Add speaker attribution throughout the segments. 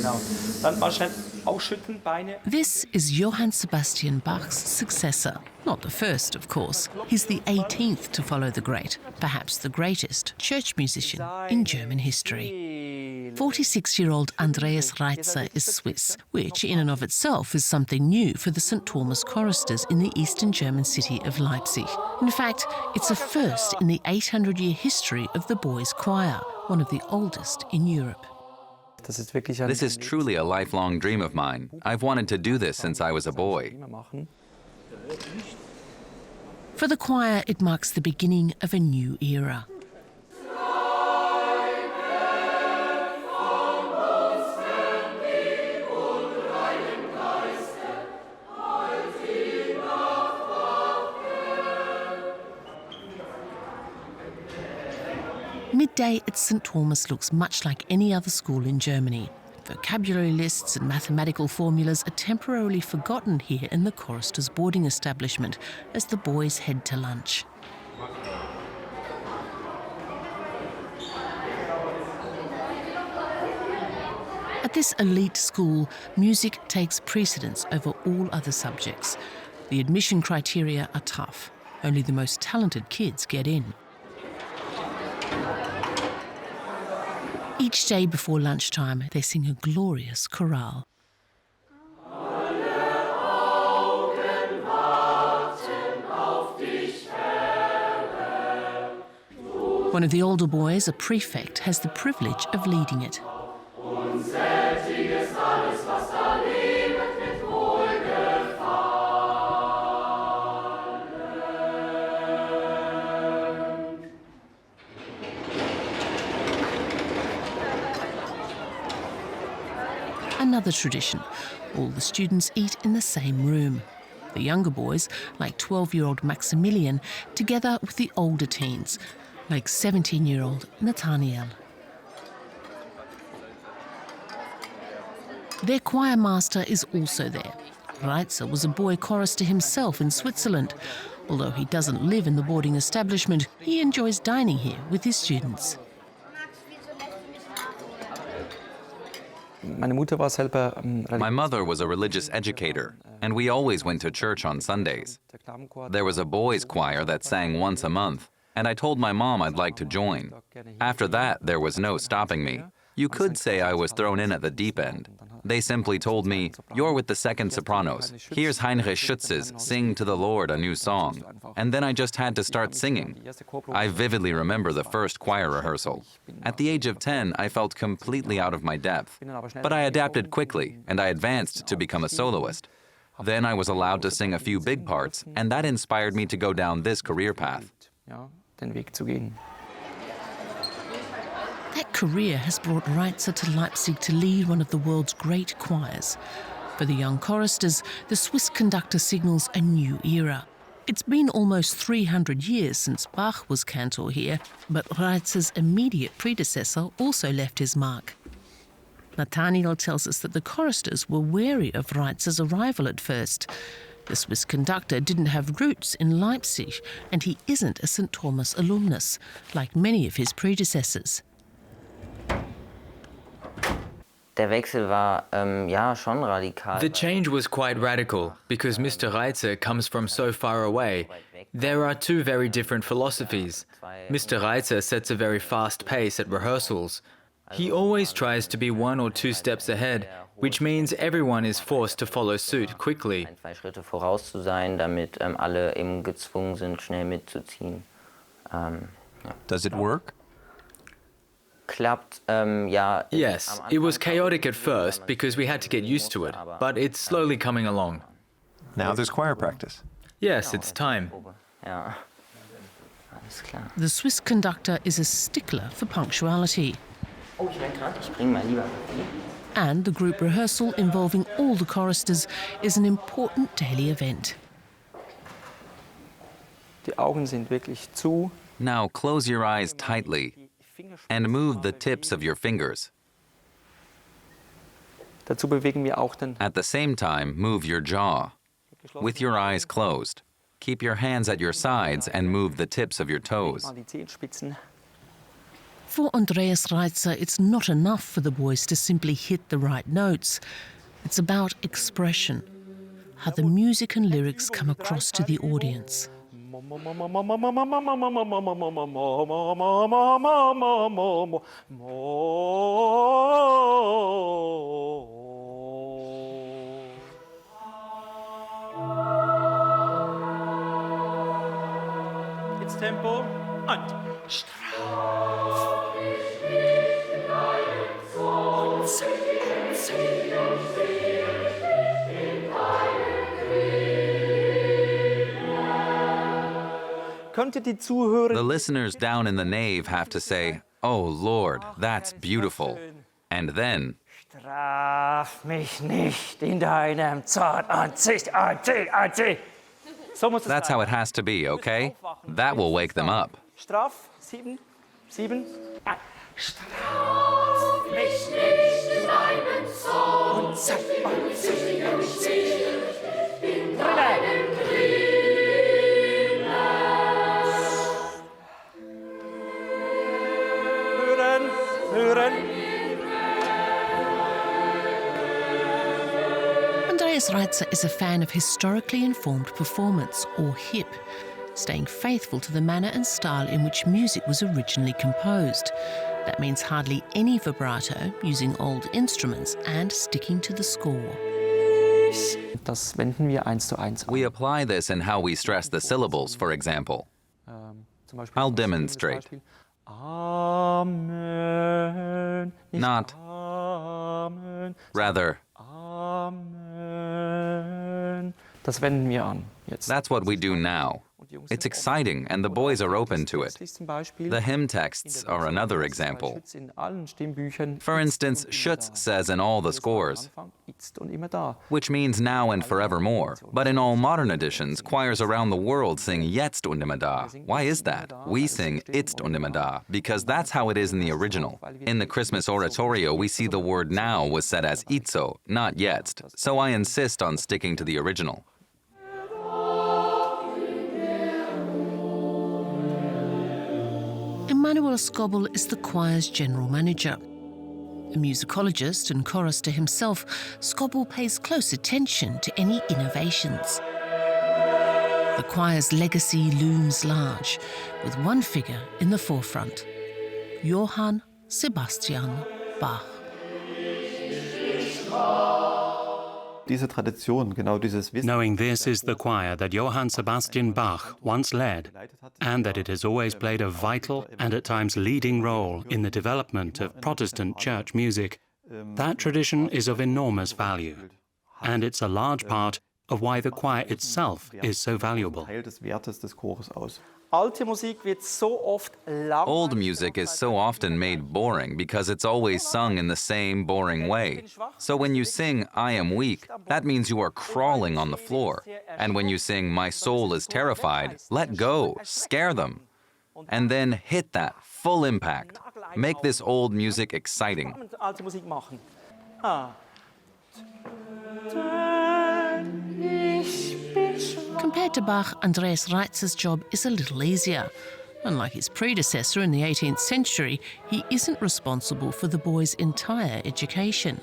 Speaker 1: Genau. Dann mal schnell ausschütteln, Beine.
Speaker 2: This is Johann Sebastian Bach's successor. Not the first, of course. He's the 18th to follow the great, perhaps the greatest, church musician in German history. 46-year-old Andreas Reize is Swiss, which in and of itself is something new for the St. Thomas choristers in the eastern German city of Leipzig. In fact, it's a first in the 800-year history of the boys' choir, one of the oldest in Europe.
Speaker 3: This is truly a lifelong dream of mine. I've wanted to do this since I was a boy.
Speaker 2: For the choir, it marks the beginning of a new era. Midday at St. Thomas looks much like any other school in Germany. Vocabulary lists and mathematical formulas are temporarily forgotten here in the choristers' boarding establishment as the boys head to lunch. At this elite school, music takes precedence over all other subjects. The admission criteria are tough. Only the most talented kids get in. Each day before lunchtime, they sing a glorious chorale.
Speaker 4: Alle Augen warten auf dich, Herre.
Speaker 2: One of the older boys, a prefect, has the privilege of leading it.
Speaker 4: Unsättig ist alles, was da lebt, mit Wohlgefallen.
Speaker 2: Another tradition, all the students eat in the same room. The younger boys, like 12-year-old Maximilian, together with the older teens, like 17-year-old Nathaniel. Their choir master is also there. Reize was a boy chorister himself in Switzerland. Although he doesn't live in the boarding establishment, he enjoys dining here with his students.
Speaker 3: My mother was a religious educator, and we always went to church on Sundays. There was a boys' choir that sang once a month, and I told my mom I'd like to join. After that, there was no stopping me. You could say I was thrown in at the deep end. They simply told me, "You're with the second sopranos. Here's Heinrich Schütz's Sing to the Lord a New Song." And then I just had to start singing. I vividly remember the first choir rehearsal. At the age of 10, I felt completely out of my depth. But I adapted quickly, and I advanced to become a soloist. Then I was allowed to sing a few big parts, and that inspired me to go down this career path.
Speaker 2: That career has brought Reize to Leipzig to lead one of the world's great choirs. For the young choristers, the Swiss conductor signals a new era. It's been almost 300 years since Bach was cantor here, but Reize's immediate predecessor also left his mark. Nathaniel tells us that the choristers were wary of Reize's arrival at first. The Swiss conductor didn't have roots in Leipzig, and he isn't a St. Thomas alumnus, like many of his predecessors.
Speaker 5: The change was quite radical because Mr. Reize comes from so far away. There are two very different philosophies. Mr. Reize sets a very fast pace at rehearsals. He always tries to be 1 or 2 steps ahead, which means everyone is forced to follow suit quickly.
Speaker 3: Does it work?
Speaker 5: Yes, it was chaotic at first because we had to get used to it, but it's slowly coming along.
Speaker 6: Now there's choir practice.
Speaker 5: Yes, it's time.
Speaker 2: The Swiss conductor is a stickler for punctuality. And the group rehearsal involving all the choristers is an important daily event.
Speaker 3: Now close your eyes tightly and move the tips of your fingers. At the same time, move your jaw. With your eyes closed, keep your hands at your sides and move the tips of your toes.
Speaker 2: For Andreas Reize, it's not enough for the boys to simply hit the right notes. It's about expression, how the music and lyrics come across to the audience.
Speaker 1: Jetzt Tempo und
Speaker 3: The listeners down in the nave have to say, "Oh Lord, that's beautiful." And then,
Speaker 1: straf mich nicht in deinem Zorn
Speaker 3: that's how it has to be, okay? That will wake them up.
Speaker 1: Straf, 7.
Speaker 4: Straf mich nicht in deinem Zorn, in deinem
Speaker 1: Hören.
Speaker 2: Andreas Reize is a fan of historically informed performance, or HIP, staying faithful to the manner and style in which music was originally composed. That means hardly any vibrato, using old instruments, and sticking to the score.
Speaker 1: Das wenden wir 1:1 an.
Speaker 3: We apply this in how we stress the syllables, for example. I'll demonstrate.
Speaker 1: Amen.
Speaker 3: Not.
Speaker 1: Amen.
Speaker 3: Rather,
Speaker 1: Amen. Das wenden wir an. Jetzt.
Speaker 3: that's what we do now. It's exciting, and the boys are open to it. The hymn texts are another example. For instance, Schütz says in all the scores, which means now and forevermore. But in all modern editions, choirs around the world sing jetzt und immer da. Why is that? We sing itzt und immer da, because that's how it is in the original. In the Christmas oratorio, we see the word now was said as itzo, not jetzt. So I insist on sticking to the original.
Speaker 2: Emanuel Skobel is the choir's general manager. A musicologist and chorister himself, Skobel pays close attention to any innovations. The choir's legacy looms large, with one figure in the forefront: Johann Sebastian Bach.
Speaker 7: Knowing this is the choir that Johann Sebastian Bach once led, and that it has always played a vital and at times leading role in the development of Protestant church music, that tradition is of enormous value, and it's a large part of why the choir itself is so valuable.
Speaker 1: Alte Musik wird so oft
Speaker 3: Old music is so often made boring because it's always sung in the same boring way. So when you sing, "I am weak," that means you are crawling on the floor. And when you sing, "My soul is terrified," let go, scare them. And then hit that full impact. Make this old music exciting.
Speaker 1: Alte Musik machen.
Speaker 2: Compared to Bach, Andreas Reize's job is a little easier. Unlike his predecessor in the 18th century, he isn't responsible for the boys' entire education.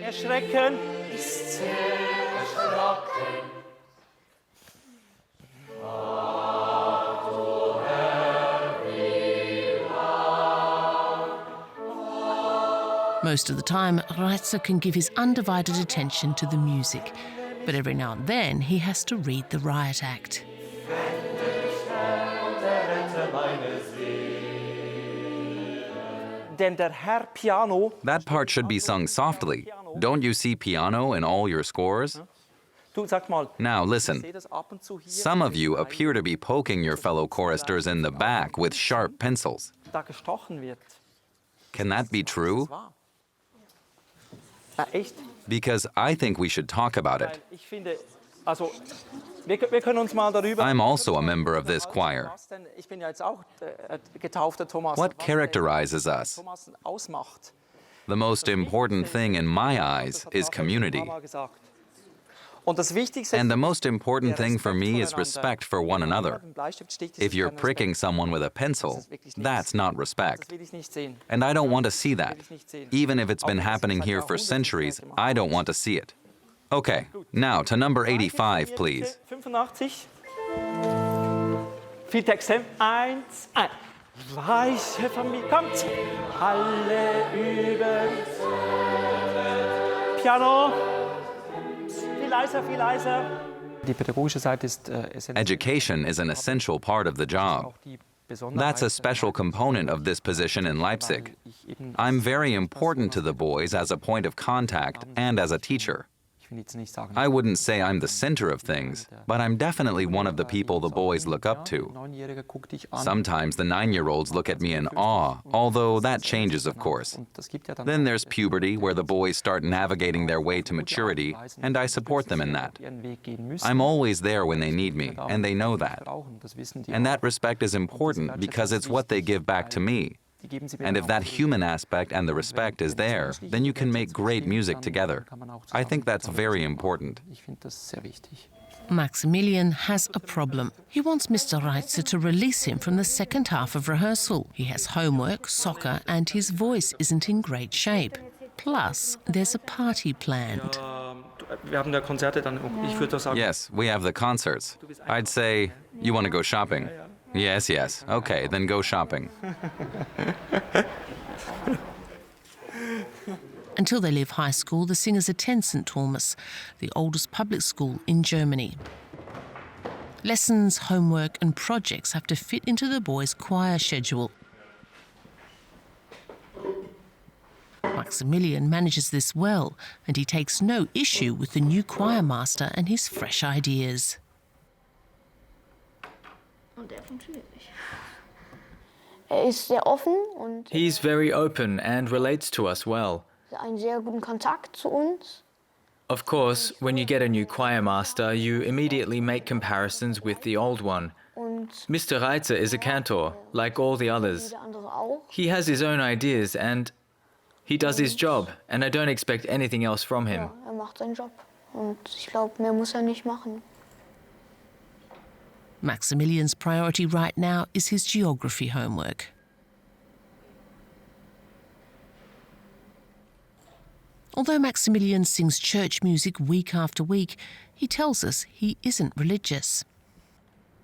Speaker 1: Erschrecken.
Speaker 2: Most of the time, Reize can give his undivided attention to the music, but every now and then he has to read the riot act.
Speaker 1: Denn der Herr Piano.
Speaker 3: That part should be sung softly. Don't you see piano in all your scores?
Speaker 1: Du, sag mal.
Speaker 3: Now listen.
Speaker 1: Ich sehe das ab und zu hier.
Speaker 3: Some of you appear to be poking your fellow choristers in the back with sharp pencils.
Speaker 1: Da gestochen wird.
Speaker 3: Can that be true?
Speaker 1: Echt?
Speaker 3: Because I think we should talk about it.
Speaker 1: Ich finde, also, wir können uns mal darüber.
Speaker 3: I'm also a member of this choir.
Speaker 1: Ich bin ja jetzt auch getaufter Thomas.
Speaker 3: What characterizes us?
Speaker 1: Thomas ausmacht.
Speaker 3: The most important thing in my eyes is community. And the most important thing for me is respect for one another. If you're pricking someone with a pencil, that's not respect. And I don't want to see that. Even if it's been happening here for centuries, I don't want to see it. Okay, now to number 85, please.
Speaker 1: 85. Viel Text, 1, 1. Weiche Familie, kommt! Alle üben. Piano. Viel leiser, viel leiser. Die pädagogische Seite ist
Speaker 3: Education is an essential part of the job. That's a special component of this position in Leipzig. I'm very important to the boys as a point of contact and as a teacher. I wouldn't say I'm the center of things, but I'm definitely one of the people the boys look up to. Sometimes the 9-year-olds look at me in awe, although that changes, of course. Then there's puberty, where the boys start navigating their way to maturity, and I support them in that. I'm always there when they need me, and they know that. And that respect is important because it's what they give back to me. And if that human aspect and the respect is there, then you can make great music together. I think that's very important.
Speaker 2: Maximilian has a problem. He wants Mr. Reize to release him from the second half of rehearsal. He has homework, soccer, and his voice isn't in great shape. Plus, there's a party planned.
Speaker 3: Yes, we have the concerts. I'd say, you want to go shopping? Yes, yes. Okay, then go shopping.
Speaker 2: Until they leave high school, the singers attend St. Thomas, the oldest public school in Germany. Lessons, homework and projects have to fit into the boys' choir schedule. Maximilian manages this well, and he takes no issue with the new choir master and his fresh ideas.
Speaker 5: He's very open and relates to us well. Of course, when you get a new choir master, you immediately make comparisons with the old one. Mr. Reize is a cantor, like all the others. He has his own ideas and he does his job, and I don't expect anything else from him.
Speaker 2: Maximilian's priority right now is his geography homework. Although Maximilian sings church music week after week, he tells us he isn't religious.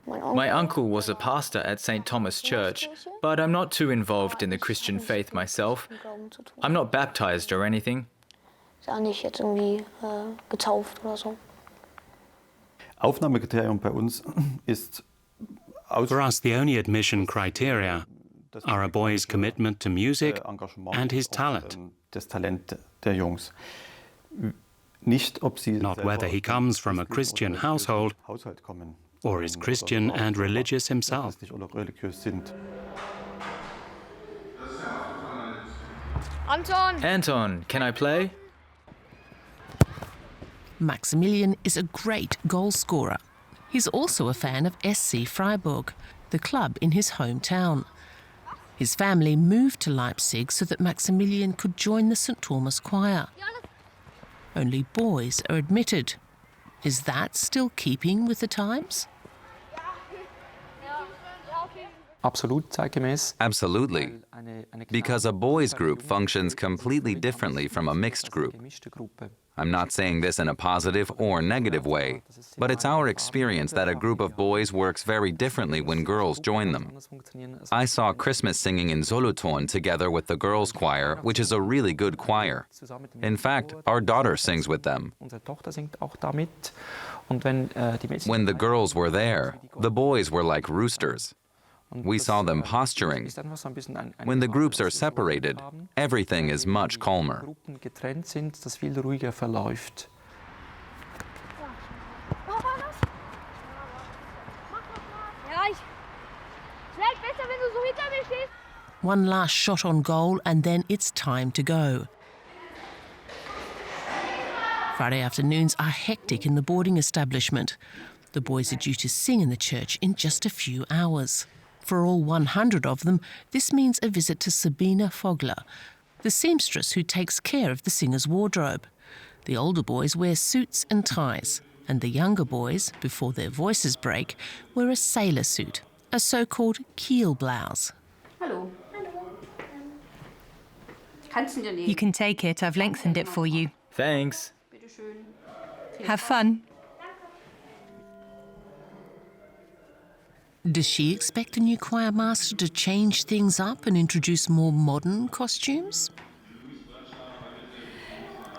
Speaker 5: My uncle was a pastor at St. Thomas Church, but I'm not too involved in the Christian faith myself. I'm not baptized or anything.
Speaker 6: Aufnahmekriterium bei uns ist
Speaker 7: For us, the only admission criteria are a boy's commitment to music and his talent.
Speaker 6: das Talent der Jungs. Nicht, ob sie
Speaker 7: Not whether he comes from a Christian household
Speaker 6: kommen
Speaker 7: or is Christian and religious himself.
Speaker 6: oder religiös sind.
Speaker 5: Anton, can I play?
Speaker 2: Maximilian is a great goal scorer. He's also a fan of SC Freiburg, the club in his hometown. His family moved to Leipzig so that Maximilian could join the St. Thomas Choir. Only boys are admitted. Is that still keeping with the times?
Speaker 3: Absolutely. Because a boys' group functions completely differently from a mixed group. I'm not saying this in a positive or negative way, but it's our experience that a group of boys works very differently when girls join them. I saw Christmas singing in Solothurn together with the girls' choir, which is a really good choir. In fact, our daughter sings with them. When the girls were there, the boys were like roosters. We saw them posturing. When the groups are separated, everything is much calmer.
Speaker 2: One last shot on goal and then it's time to go. Friday afternoons are hectic in the boarding establishment. The boys are due to sing in the church in just a few hours. For all 100 of them, this means a visit to Sabine Vogler, the seamstress who takes care of the singer's wardrobe. The older boys wear suits and ties. And the younger boys, before their voices break, wear a sailor suit, a so-called keel blouse.
Speaker 8: Hello.
Speaker 9: You can take it. I've lengthened it for you.
Speaker 5: Thanks.
Speaker 9: Have fun.
Speaker 2: Does she expect a new choir master to change things up and introduce more modern costumes?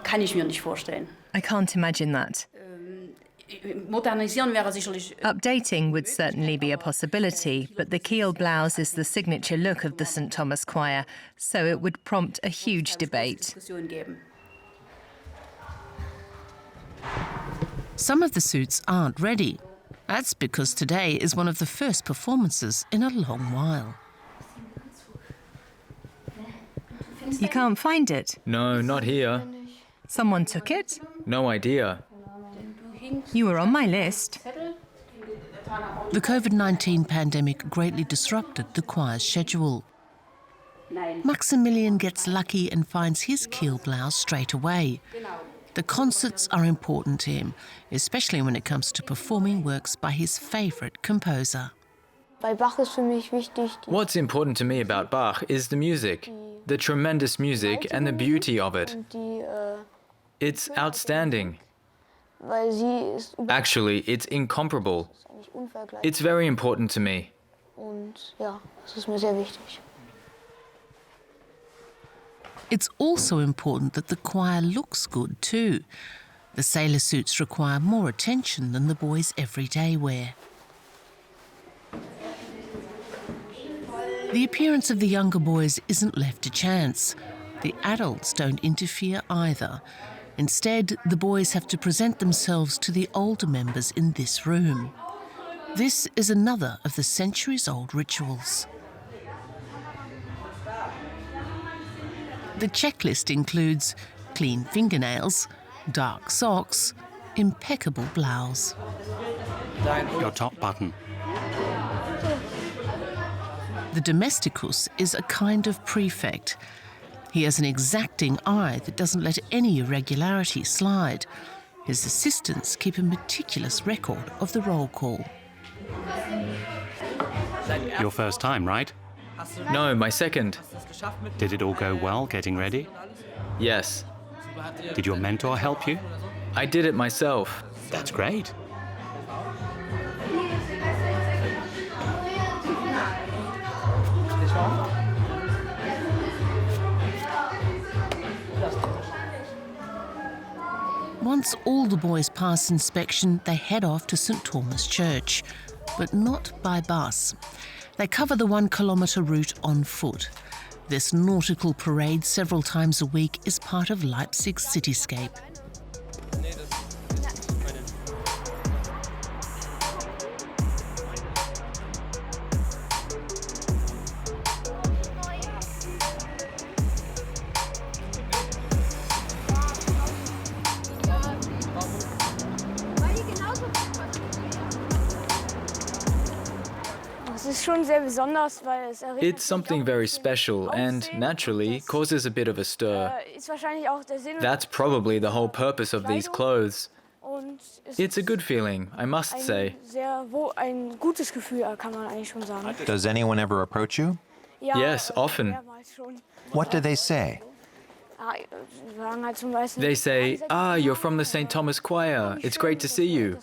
Speaker 8: Kann ich mir nicht vorstellen.
Speaker 9: I can't imagine that.
Speaker 8: Modernisieren wäre sicherlich.
Speaker 9: Updating would certainly be a possibility, but the keel blouse is the signature look of the St. Thomas Choir, so it would prompt a huge debate.
Speaker 2: Some of the suits aren't ready. That's because today is one of the first performances in a long while.
Speaker 9: You can't find it?
Speaker 5: No, not here.
Speaker 9: Someone took it?
Speaker 5: No idea.
Speaker 9: You were on my list.
Speaker 2: The COVID-19 pandemic greatly disrupted the choir's schedule. Maximilian gets lucky and finds his keel blouse straight away. The concerts are important to him, especially when it comes to performing works by his favourite composer.
Speaker 5: What's important to me about Bach is the music, the tremendous music and the beauty of it. It's outstanding. Actually, it's incomparable. It's very important to me.
Speaker 2: It's also important that the choir looks good too. The sailor suits require more attention than the boys' everyday wear. The appearance of the younger boys isn't left to chance. The adults don't interfere either. Instead, the boys have to present themselves to the older members in this room. This is another of the centuries-old rituals. The checklist includes clean fingernails, dark socks, impeccable blouse.
Speaker 7: Your top button.
Speaker 2: The domesticus is a kind of prefect. He has an exacting eye that doesn't let any irregularity slide. His assistants keep a meticulous record of the roll call.
Speaker 7: Your first time, right?
Speaker 5: No, my second.
Speaker 7: Did it all go well getting ready?
Speaker 5: Yes.
Speaker 7: Did your mentor help you?
Speaker 5: I did it myself.
Speaker 7: That's great.
Speaker 2: Once all the boys pass inspection, they head off to St. Thomas Church, but not by bus. They cover the 1 kilometre route on foot. This nautical parade several times a week is part of Leipzig's cityscape.
Speaker 5: It's something very special and, naturally, causes a bit of a stir. That's probably the whole purpose of these clothes. It's a good feeling, I must say.
Speaker 10: Does anyone ever approach you?
Speaker 5: Yes, often.
Speaker 10: What do they say?
Speaker 5: They say, "Ah, you're from the St. Thomas Choir. It's great to see you."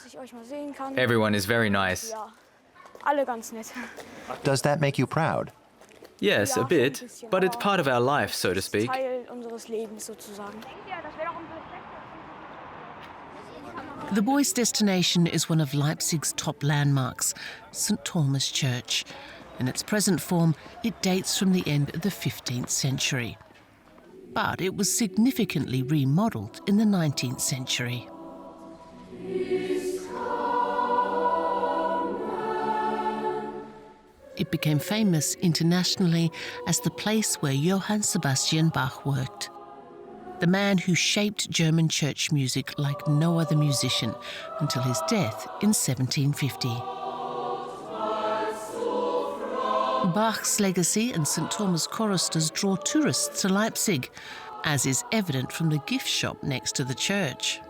Speaker 5: Everyone is very nice.
Speaker 10: Does that make you proud?
Speaker 5: Yes, a bit, but it's part of our life, so to speak.
Speaker 2: The boys' destination is one of Leipzig's top landmarks, St. Thomas Church. In its present form, it dates from the end of the 15th century. But it was significantly remodelled in the 19th century. It became famous internationally as the place where Johann Sebastian Bach worked. The man who shaped German church music like no other musician until his death in 1750. Bach's legacy and St. Thomas choristers draw tourists to Leipzig, as is evident from the gift shop next to the church.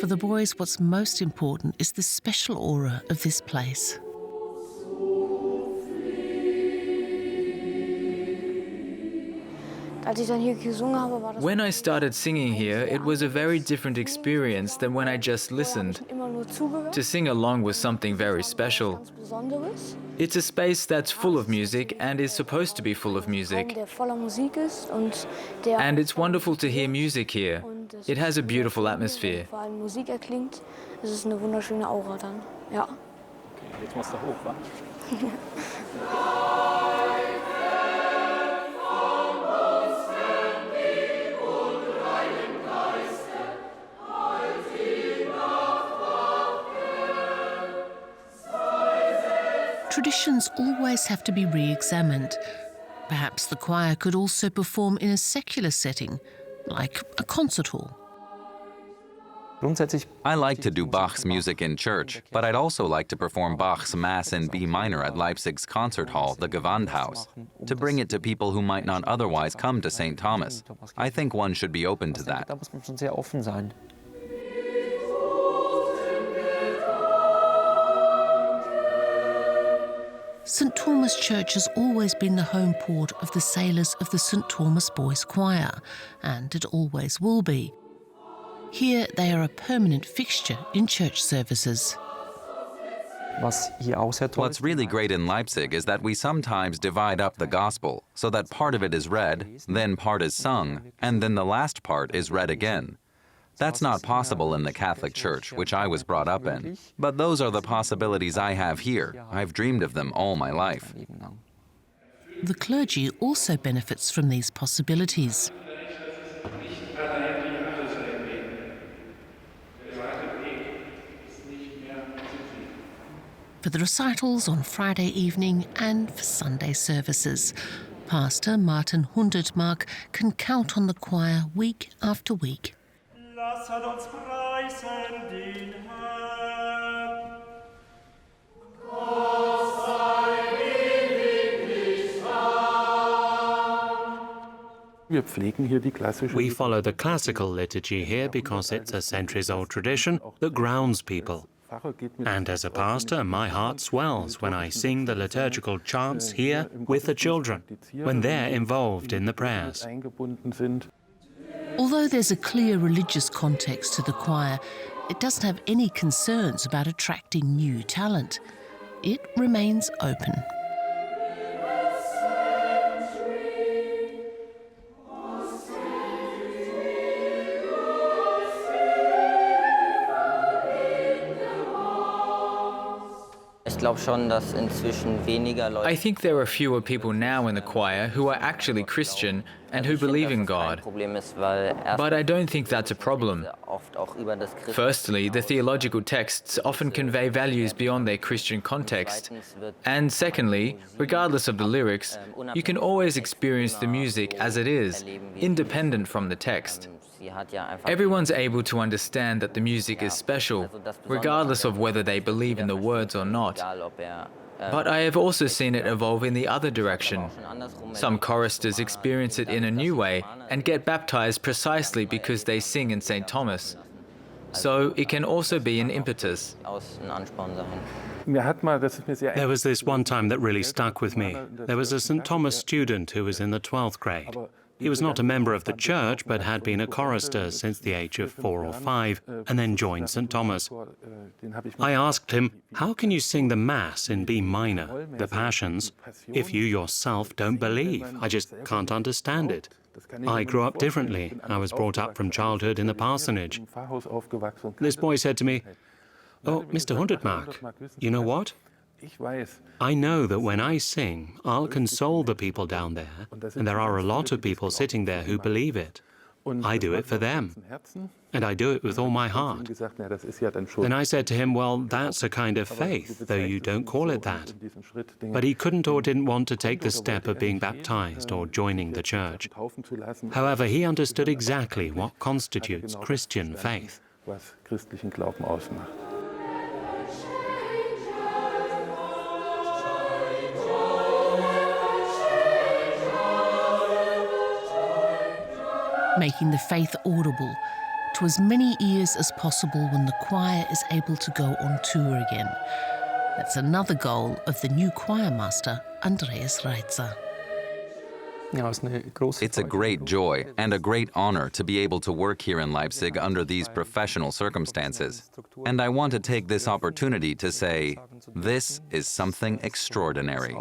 Speaker 2: for the boys, what's most important is the special aura of this place.
Speaker 5: When I started singing here, it was a very different experience than when I just listened. To sing along was something very special. It's a space that's full of music and is supposed to be full of music. And it's wonderful to hear music here. It has a beautiful atmosphere.
Speaker 2: Traditions always have to be re-examined. Perhaps the choir could also perform in a secular setting, like a concert hall.
Speaker 3: I like to do Bach's music in church, but I'd also like to perform Bach's Mass in B minor at Leipzig's concert hall, the Gewandhaus, to bring it to people who might not otherwise come to St. Thomas. I think one should be open to that.
Speaker 2: St. Thomas Church has always been the home port of the sailors of the St. Thomas Boys Choir, and it always will be. Here they are a permanent fixture in church services.
Speaker 3: What's really great in Leipzig is that we sometimes divide up the gospel so that part of it is read, then part is sung, and then the last part is read again. That's not possible in the Catholic Church, which I was brought up in. But those are the possibilities I have here. I've dreamed of them all my life.
Speaker 2: The clergy also benefits from these possibilities. For the recitals on Friday evening and for Sunday services, Pastor Martin Hundertmark can count on the choir week after week.
Speaker 1: Lasset uns preisen den Herrn. Gott sei ewiglich Dank.
Speaker 7: We follow the classical liturgy here because it's a centuries-old tradition that grounds people. And as a pastor, my heart swells when I sing the liturgical chants here with the children, when they're involved in the prayers.
Speaker 2: Although there's a clear religious context to the choir, it doesn't have any concerns about attracting new talent. It remains open.
Speaker 5: I think there are fewer people now in the choir who are actually Christian and who believe in God. But I don't think that's a problem. Firstly, the theological texts often convey values beyond their Christian context. And secondly, regardless of the lyrics, you can always experience the music as it is, independent from the text. Everyone's able to understand that the music is special, regardless of whether they believe in the words or not. But I have also seen it evolve in the other direction. Some choristers experience it in a new way and get baptized precisely because they sing in St. Thomas. So it can also be an impetus.
Speaker 7: There was this one time that really stuck with me. There was a St. Thomas student who was in the 12th grade. He was not a member of the church, but had been a chorister since the age of 4 or 5, and then joined St. Thomas. I asked him, how can you sing the Mass in B minor, the Passions, if you yourself don't believe? I just can't understand it. I grew up differently. I was brought up from childhood in the parsonage. This boy said to me, "Oh, Mr. Hundertmark, you know what? I know that when I sing, I'll console the people down there, and there are a lot of people sitting there who believe it. I do it for them, and I do it with all my heart." Then I said to him, well, that's a kind of faith, though you don't call it that. But he couldn't or didn't want to take the step of being baptized or joining the church. However, he understood exactly what constitutes Christian faith. Making the faith audible,
Speaker 2: to as many ears as possible when the choir is able to go on tour again. That's another goal of the new choirmaster, Andreas Reize.
Speaker 3: It's a great joy and a great honor to be able to work here in Leipzig under these professional circumstances. And I want to take this opportunity to say, this is something extraordinary.